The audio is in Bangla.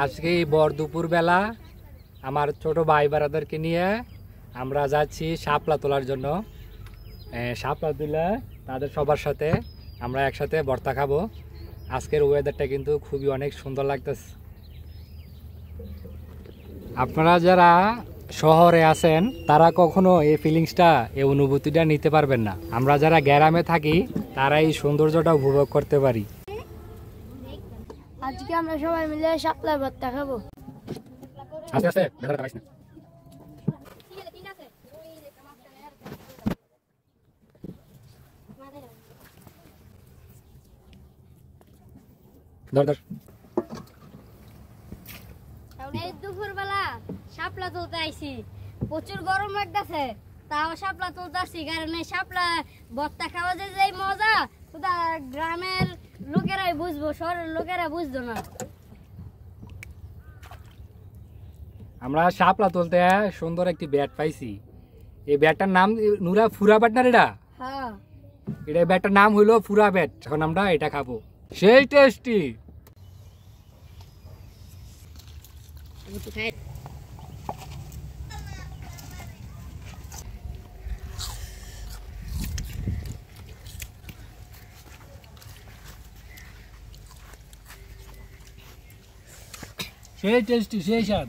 আজকে এই ভর দুপুর বেলা আমার ছোট ভাই বারাদারকে নিয়ে আমরা যাচ্ছি শাপলা তোলার জন্য। শাপলা তুলে তাদের সবার সাথে আমরা একসাথে ভর্তা খাবো। আজকের ওয়েদারটা কিন্তু খুবই অনেক সুন্দর লাগতেছে। আপনারা যারা শহরে আছেন তারা কখনো এই ফিলিংসটা, এই অনুভূতিটা নিতে পারবেন না। আমরা যারা গ্রামে থাকি তারা এই সৌন্দর্যটা উপভোগ করতে পারি। আজকে আমরা সবাই মিলে শাপলা ভর্তা খাবো। আস্তে আস্তে দেখা পাইছ না। এই দুপুরবেলা শাপলা তুলতে আইছি, প্রচুর গরম লাগতেছে, তাও শাপলা তুলতে আসছি। কারণ এই শাপলা ভর্তা খাওয়া যে মজা ওটা গ্রামের লোকেরাই বুঝবো, শহরের লোকেরা বুঝতো না। আমরা শাপলা তুলতে সুন্দর একটি ব্যাট পাইছি। এই ব্যাটটার নাম নুরা ফুরা ব্যাট না এটা? হ্যাঁ, এটা ব্যাটটার নাম হইলো ফুরা ব্যাট। এখন আমরা এটা খাবো, সেই টেস্টি। সেই টেস্টি, সেই স্বাদ।